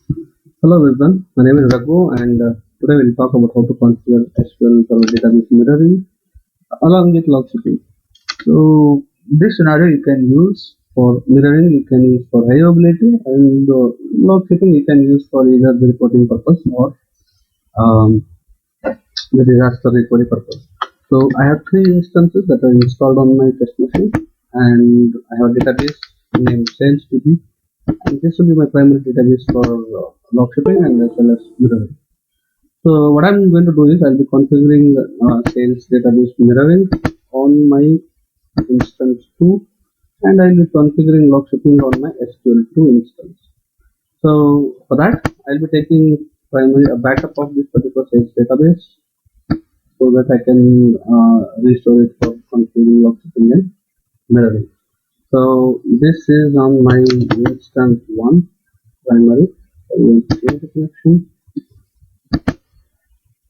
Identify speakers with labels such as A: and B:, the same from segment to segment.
A: Hello everyone, my name is Raghu and today we'll talk about how to configure SQL Server database mirroring along with logshipping. So this scenario you can use for mirroring, you can use for availability, and logshipping you can use for either the reporting purpose or um, the disaster recovery purpose. So I have three instances that are installed on my test machine, and I have a database named SalesDB, and this will be my primary database for logshipping and as well as mirroring. So what I'm going to do is I'll be configuring sales database mirroring on my instance 2, and I'll be configuring logshipping on my SQL2 instance. So for that I'll be taking primary a backup of this particular sales database so that I can restore it for configuring logshipping and mirroring. So this is on my instance 1 primary. I will change the connection.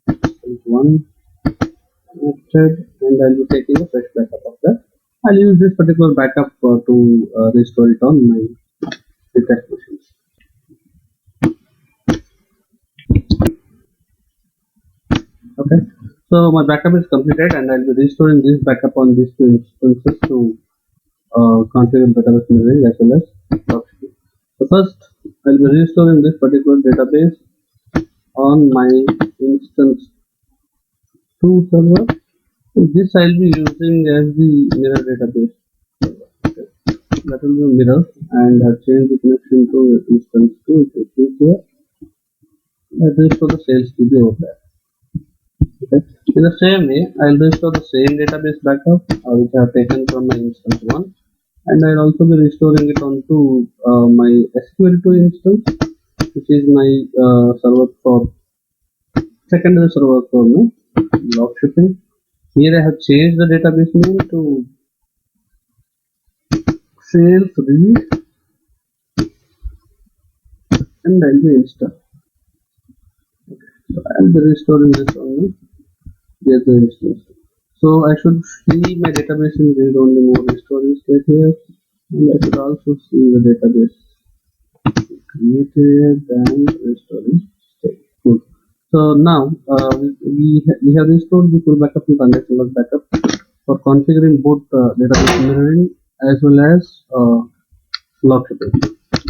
A: Instance 1 connected, and I'll be taking a fresh backup of that. I'll use this particular backup to restore it on my test machines. Okay, so my backup is completed, and I'll be restoring this backup on these two instances to configure database mirroring as well as logshipping. So first, I'll be restoring this particular database on my instance 2 server. This I'll be using as the mirror database. Okay. That will be mirror, and I've changed the connection to instance 2. You can see here. That is for the sales DB over there. Okay. In the same way, I'll restore the same database backup which I have taken from my instance 1, and I'll also be restoring it onto my SQL2 instance, which is my server for secondary server for my logshipping. Here I have changed the database name to sales release, and I'll be install. Okay. So I'll be restoring this on the other instance. So I should see my database in read only mode restoring state here, and I should also see the database created and restoring state. Good. So now we have restored the full backup and transaction log backup for configuring both database mirroring as well as logshipping.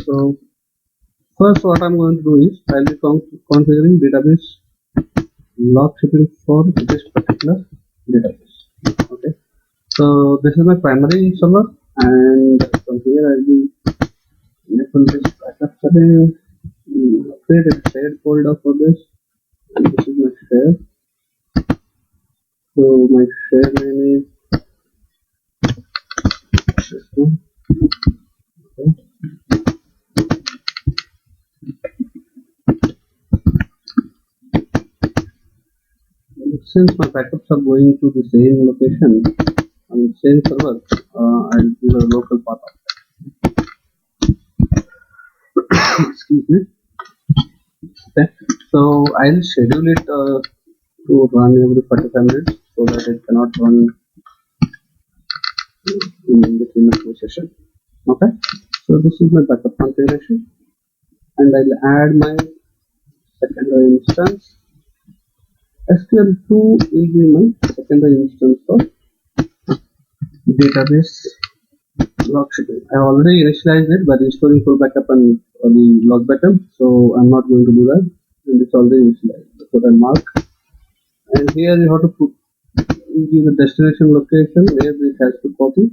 A: So first what I'm going to do is I'll be configuring database logshipping for this particular database. Okay, so this is my primary server, and from here I'll be enable this backup settings, create a shared folder for this, and this is my share. So my share name is this one. Okay. Since my backups are going to the same location, I mean same server, I'll give a local path of that. Excuse me. Okay. So I'll schedule it to run every 45 minutes so that it cannot run in between the two sessions. Okay. So this is my backup configuration, and I'll add my secondary instance. SQL2 will be my secondary instance of database logshipping. I already initialized it by restoring full backup and the log backup, so I'm not going to do that, and it's already initialized. That's what I mark. And here you have to give the destination location where this has to copy.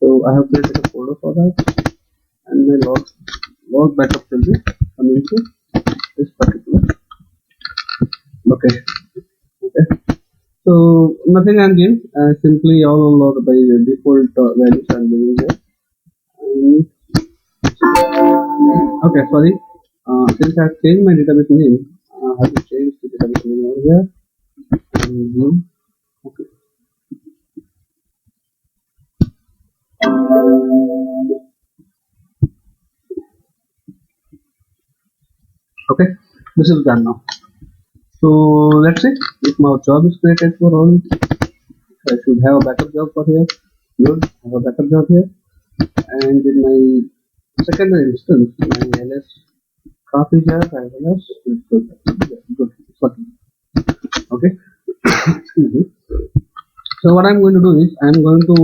A: So I have created a folder for that, and my log backup will be coming to this particular location. Okay. So nothing I'm giving, simply all load by the default values I'm giving here. Okay, sorry. Since I have changed my database name, I have to change the database name over here. Okay. Okay, this is done now. So let's see if my job is created for all. I should have a backup job for here. Good, I have a backup job here, and in my secondary instance, my ls copy here as well as good. Okay. Excuse me. So what I'm going to do is I'm going to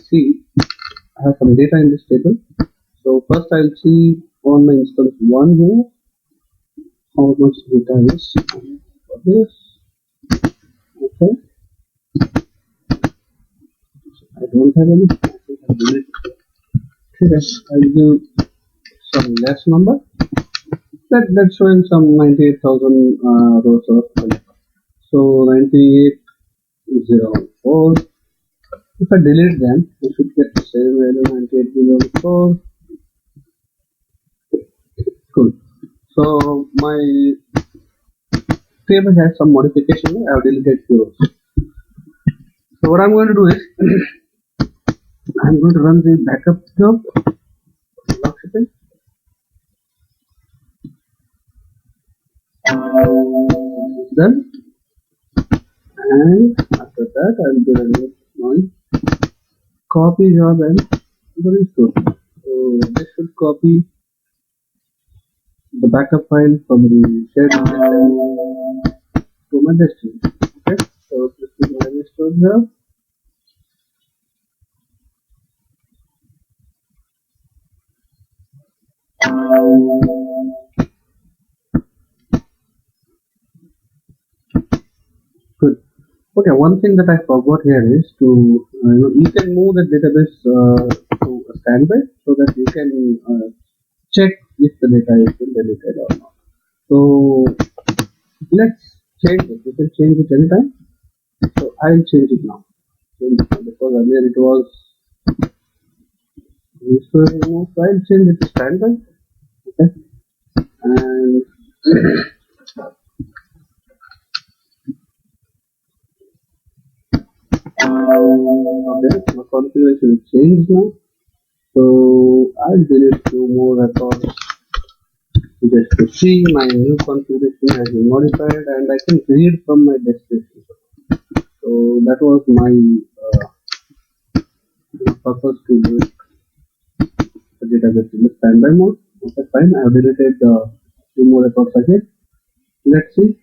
A: see I have some data in this table. So first I'll see on my instance 1 here how much data is for this. Okay. I don't have any. I think I'll delete it. Okay. I'll give some less number. That's showing some 98,000 rows of data. So 98,004. If I delete them, I should get the same value 98,004. Cool. So my table has some modification. I have deleted few rows. So what I'm going to do is I'm going to run the backup job. Logshipping. Done. And after that I'll be running my copy job and the restore. So this should copy the backup file from the shared to my destination. Okay, so this is my restore job. Good. Okay, one thing that I forgot here is to you can move the database to a standby so that you can check if the data is been deleted or not. So let's change it. You can change it anytime. So I'll change it now. Because earlier it was restore remote. So I'll change it to standby. Okay, and okay, my configuration is changed now. So I'll delete few more records just to see my new configuration has been modified and I can read from my destination. So that was my purpose to do it. The database in the standby mode. Okay, fine. I have deleted few more records again. Let's see.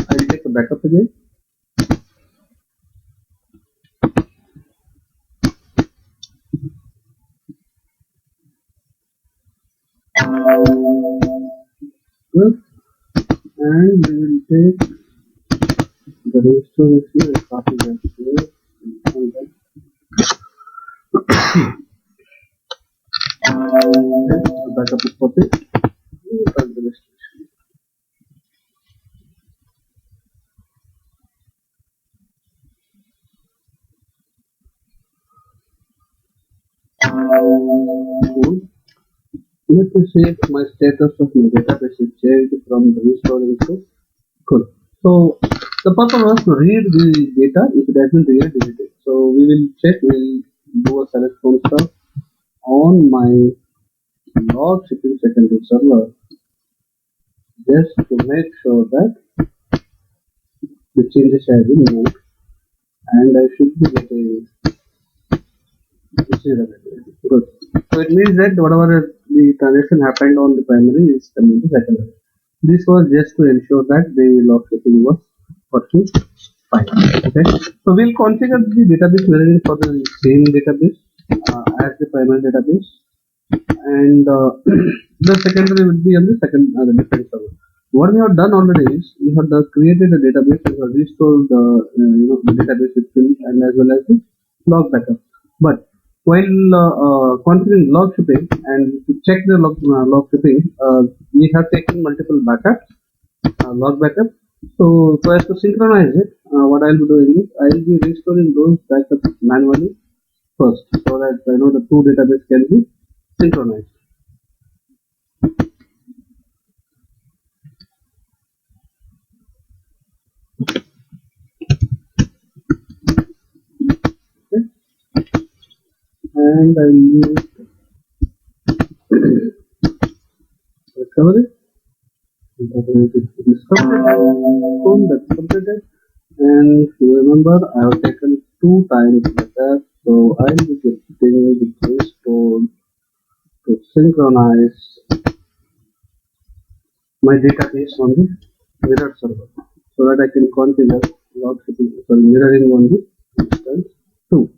A: I'll take a backup again. Good. And we will take the restoration and copy that here. And then the backup is copied. And the restoration. Cool. Let me see if my status of my database is changed from the restoring to cool. So the purpose was to read the data if it has been really deleted. So we will check, we'll do a select from stuff on my log shipping secondary server just to make sure that the changes have been moved and I should be getting good. So it means that whatever the transaction happened on the primary is coming to secondary. This was just to ensure that the log shipping was working fine. Okay. So we'll configure the database variable for the same database as the primary database, and the secondary will be on the different server. What we have done already is we have created a database and have restored the database itself and as well as the log backup. But while configuring log shipping and to check the log shipping, we have taken multiple backups, log backup. So as to synchronize it, what I'll be doing is I'll be restoring those backups manually first, so that the two database can be synchronized. Okay. And I'll use recovery. That's completed. And remember, I have taken 2 times backup, so I'll be getting the restored to synchronize my database on the mirror server so that I can configure mirroring on the instance 2.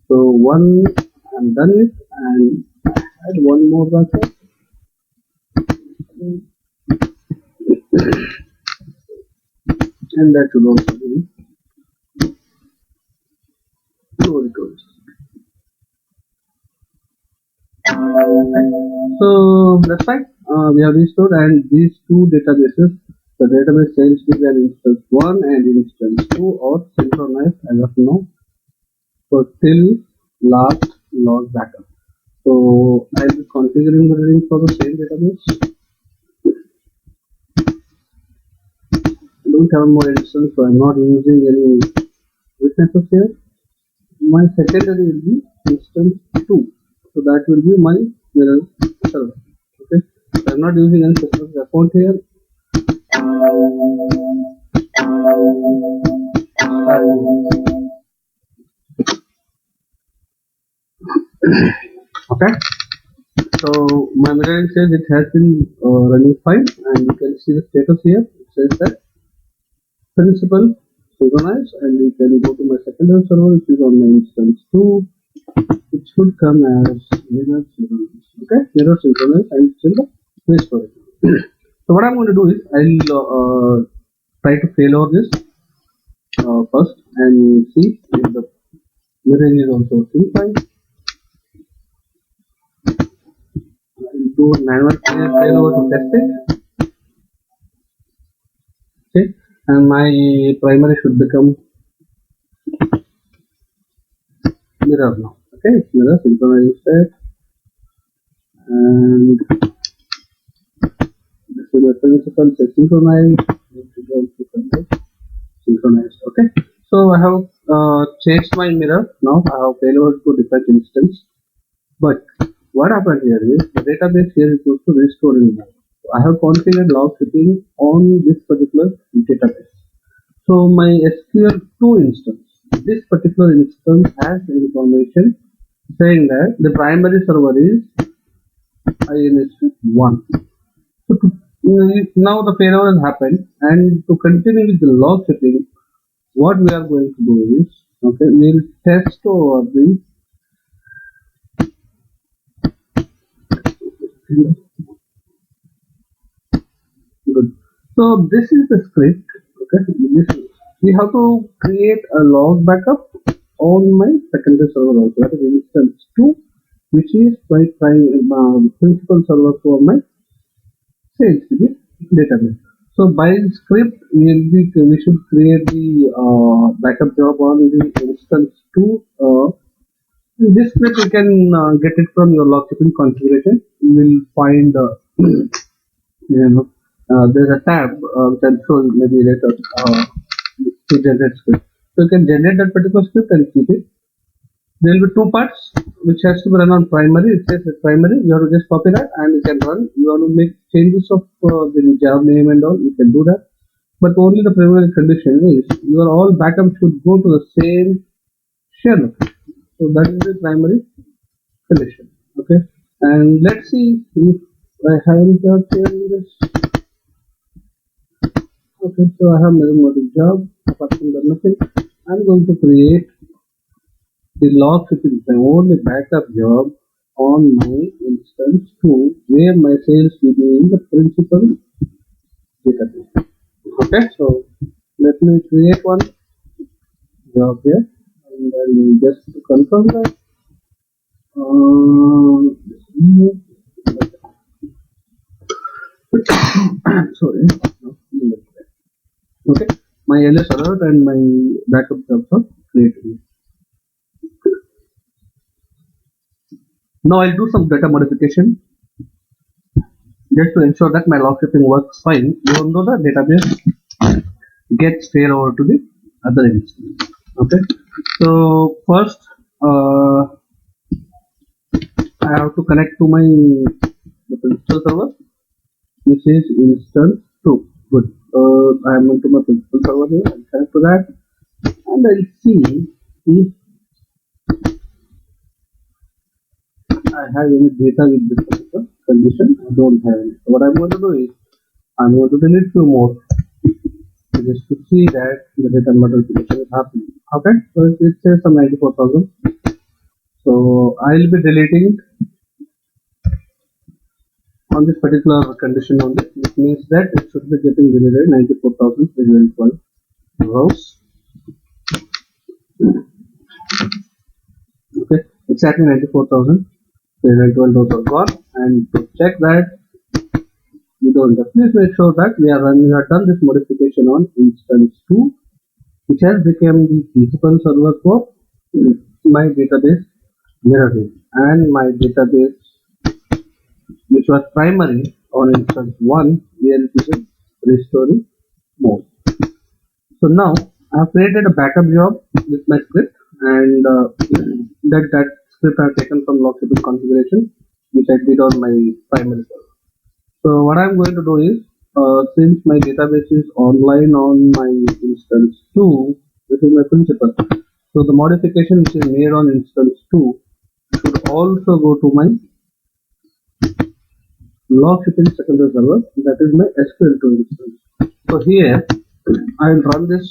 A: So one I'm done with, and add one more backup. And that should also be low records. So that's fine. We have restored, and these two databases, the database change to an instance 1 and instance 2 are synchronized as of now for till last log backup. So I'll be configuring mirroring for the same database. I don't have more instance, so I'm not using any witnesses here. My secondary will be instance 2. So that will be my mirror server. Okay. So I'm not using any specific account here. Okay. So my mirroring says it has been running fine, and you can see the status here. It says that principal synchronized, and you can go to my secondary server, which is on my instance 2. It should come as mirror synchronized. Okay, mirror synchronized, and it's in the restore it. So what I'm going to do is I'll try to fail over this first and see if the mirroring is also working fine. I'll do manual failover to test it. Okay, and my primary should become mirror now. Okay, it's mirror synchronized set, and this is the principal set synchronized. Synchronized. Okay, so I have changed my mirror. Now I have failover to different instance. But what happened here is the database here is supposed to restore in mirror. So I have configured logshipping on this particular database. So my SQL 2 instance, this particular instance has information saying that the primary server is INS1. So now the failover has happened, and to continue with the logshipping, what we are going to do is, okay, we'll test over the good. So this is the script. Okay, we have to create a log backup on my secondary server also. That is instance 2, which is my principal server for my sales database. So by script we should create the backup job on the instance 2. This script you can get it from your logshipping configuration. You will find there's a tab which I'll show you maybe later to generate script. So you can generate that particular script and keep it. There will be two parts which has to be run on primary. It says primary. You have to just copy that and you can run. You want to make changes of the job name and all. You can do that. But only the primary condition is your all backup should go to the same share location. So that is the primary condition. Okay. And let's see if I haven't changed this. Okay, so I have no more job apart from that nothing. I'm going to create the logshipping, the only backup job on my instance 2, where my sales will be in the principal database. Okay, so let me create one job here, and then just to confirm that. Sorry. Okay, my LS alert and my backup jobs are created. Now I'll do some data modification just to ensure that my logshipping works fine, even though the database gets failed over to the other instance. Okay, so first I have to connect to my principal server, which is instance 2. Good. I am into my principal server here. I'll connect to that, and I'll see if I have any data with this particular condition. I don't have any. So what I'm going to do is I'm going to delete few more just to see that the data multiplication is happening. Okay, so it says some 94,000. So I'll be deleting on this particular condition only, which means that it should be getting deleted 94,312 rows. Okay, exactly 94,312 rows are gone. And to check that we don't, please make sure that we have done this modification on instance 2, which has become the principal server for my database mirroring, and my database which was primary on instance 1 we are using restoring mode. So now I have created a backup job with my script, and that script I have taken from Logshipping configuration, which I did on my primary server. So what I am going to do is, since my database is online on my instance 2, this is my principal. So the modification which is made on instance 2 should also go to my Logshipping secondary server, that is my SQL 2 instance. So here I will run this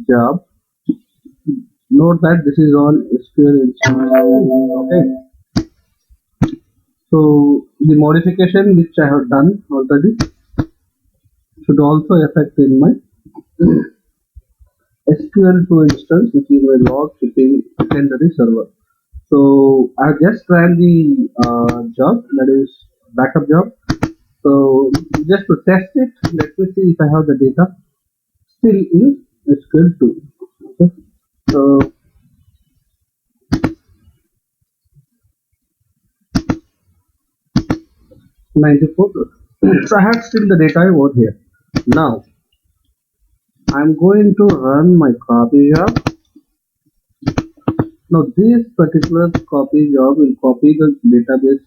A: job. Note that this is on SQL instance. Okay. So the modification which I have done already should also affect in my SQL2 instance, which is my Logshipping secondary server. So I have just ran the job, that is backup job. So just to test it, let me see if I have the data still in SQL2. Okay. So '94. So I have still the data over here. Now I'm going to run my copy job. Now this particular copy job will copy the database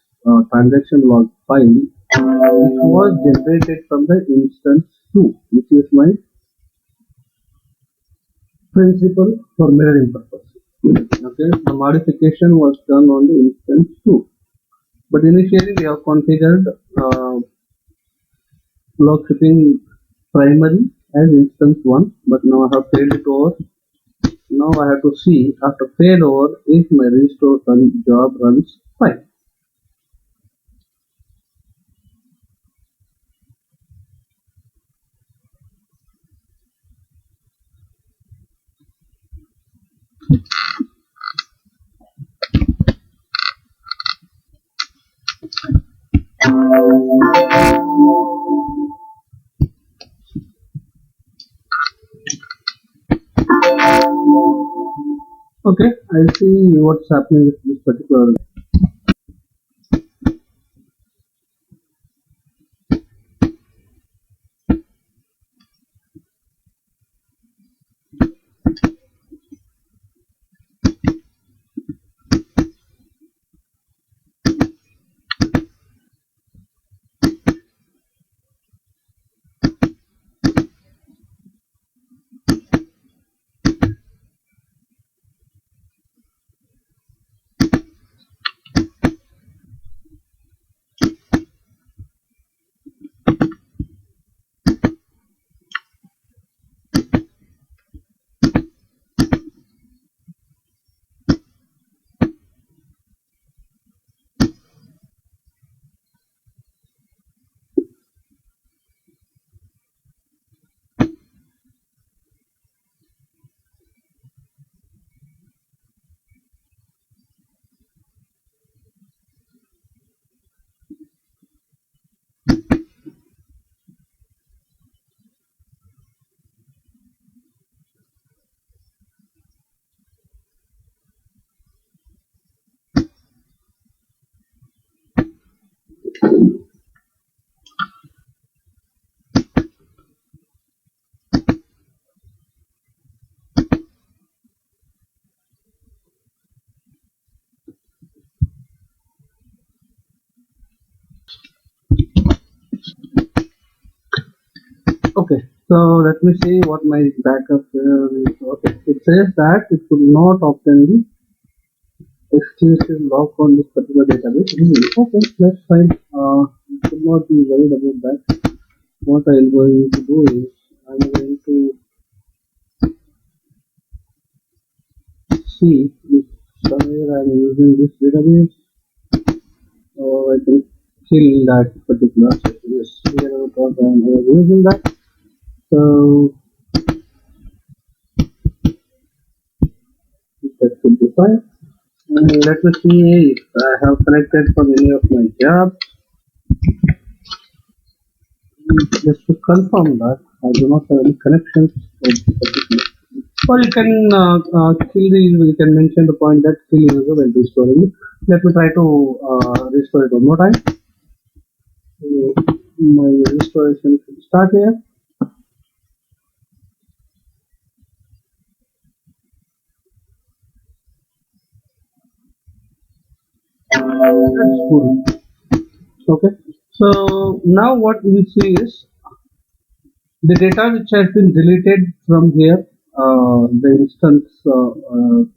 A: transaction log file which was generated from the instance 2, which is my principal for mirroring purpose. Okay, the modification was done on the instance 2, but initially we have configured Logshipping primary as instance 1, but now I have failed it over. Now I have to see after failover if my restore job runs fine. Okay, I'll see what's happening with this particular. Okay, so let me see what my backup is. Okay, it says that it could not obtain the exclusive lock on this particular database. Okay, that's fine. You should not be worried about that. What I'm going to do is I'm going to see if somewhere I'm using this database or I can kill that particular session. Yes, here I thought I was using that. So that should be fine. And let me see if I have connected from any of my jobs. Just to confirm that I do not have any connections with this particular. Or you can kill the you can mention the point that kill user when restoring it. Let me try to restore it one more time. So my restoration should start here. That's cool. Okay. So now what we see is the data which has been deleted from here, the instance 2,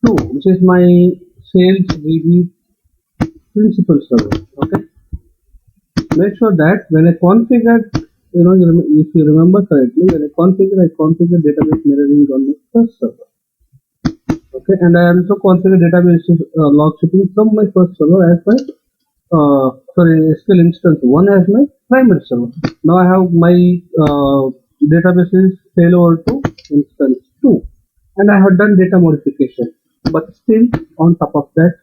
A: which is my sales DB principal server. Okay. Make sure that when I configure, if you remember correctly, when I configure database mirroring on the first server. Okay, and I also configure database log shipping from my first server as my SQL instance 1 as my primary server. Now I have my databases failover to instance 2, and I have done data modification. But still, on top of that,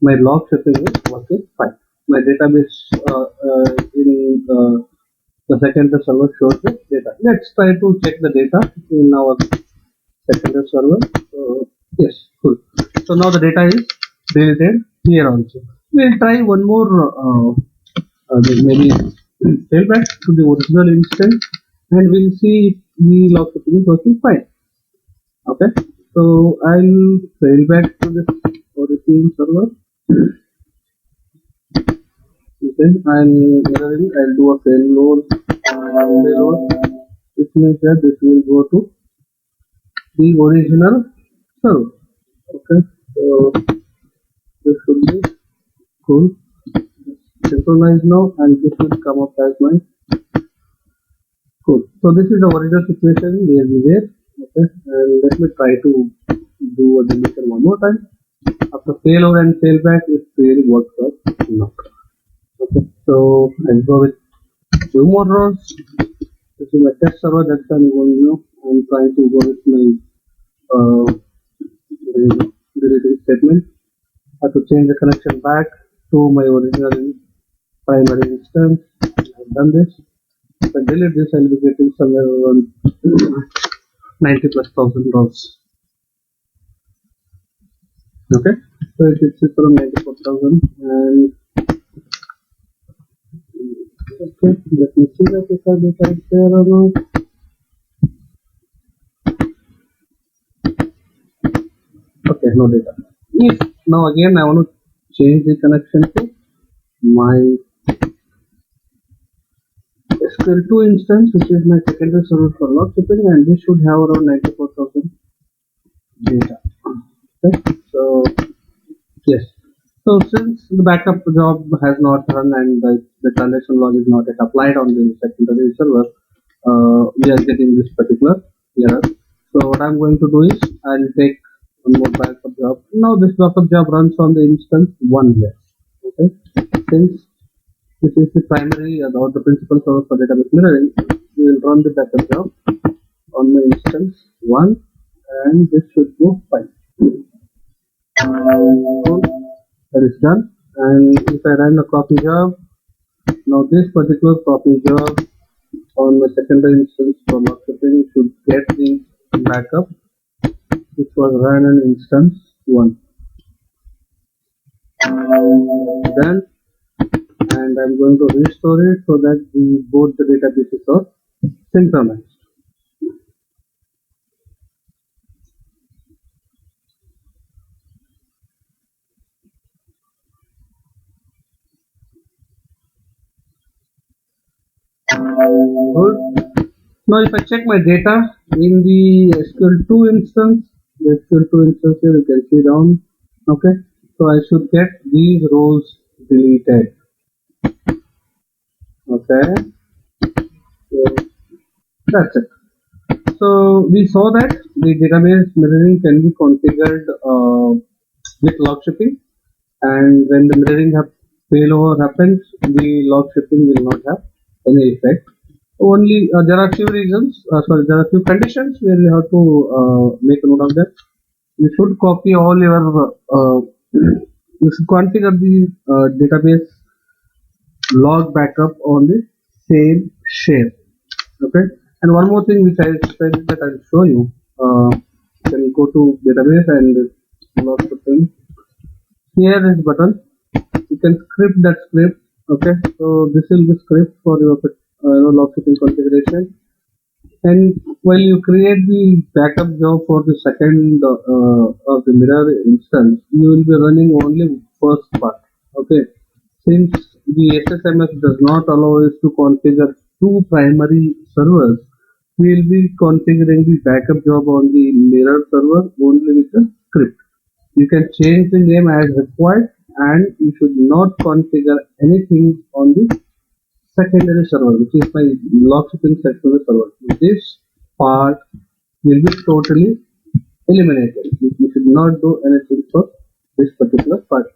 A: my log shipping is working fine. My database in the secondary server shows the data. Let's try to check the data in our secondary server. Yes, cool. So now the data is deleted here also. We'll try one more, maybe fail back to the original instance, and we'll see if the log shipping is working fine. Okay, so I'll fail back to this original server. Okay, I'll do a payload, which means that this will go to the original server. Okay, so this should be cool. Synchronize now, and this will come up as my cool. So this is the original situation where we were. Okay, and let me try to do a deletion one more time. After failover and failback, it really works out not. Okay, so I'll go with two more rows. This is my test server. That's I'm going. I'm trying to go with my deleting statement. I have to change the connection back to my original primary instance. I've done this. If I delete this, I'll be getting somewhere around 90 plus thousand rows. Okay, so it's around 94,000, and okay, let me see that if our data is there or not. Okay, no data. If now again I want to change the connection to my SQL2 instance, which is my secondary server for log shipping, and this should have around 94,000 data. Okay, so yes. So since the backup job has not run and the transaction log is not yet applied on the secondary server, we are getting this particular error. So what I'm going to do is I'll take one more backup job. Now this backup job runs on the instance 1 here. Okay, since this is the primary or the principal server for database mirroring, we will run the backup job on my instance 1, and this should go fine. So that is done. And if I run a copy job, now this particular copy job on my secondary instance for log shipping should get the backup which was run in instance 1. Done, and I'm going to restore it so that both the databases are synchronized. Good. Now if I check my data in the SQL2 instance, SQL2 instance here, you can see down. Okay, so I should get these rows deleted. Okay, so that's it. So we saw that the database mirroring can be configured with log shipping, and when the mirroring failover happens, the log shipping will not have any effect. Only there are few reasons. There are few conditions where you have to make a note of that. You should copy all your. You should configure the database log backup on the same share. Okay, and one more thing which I said that I'll show you. You can go to database and log shipping. Here is button. You can script that script. Okay, so this will be script for your log shipping configuration. And while you create the backup job for the second of the mirror instance, you will be running only first part. Okay, since the SSMS does not allow us to configure two primary servers, we will be configuring the backup job on the mirror server only with the script. You can change the name as required, and you should not configure anything on the secondary server, which is my logshipping secondary server. This part will be totally eliminated. You should not do anything for this particular part.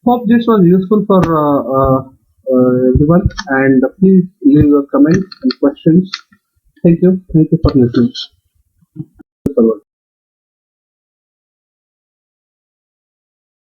A: Hope this was useful for everyone, and please leave your comments and questions. Thank you. Thank you for listening.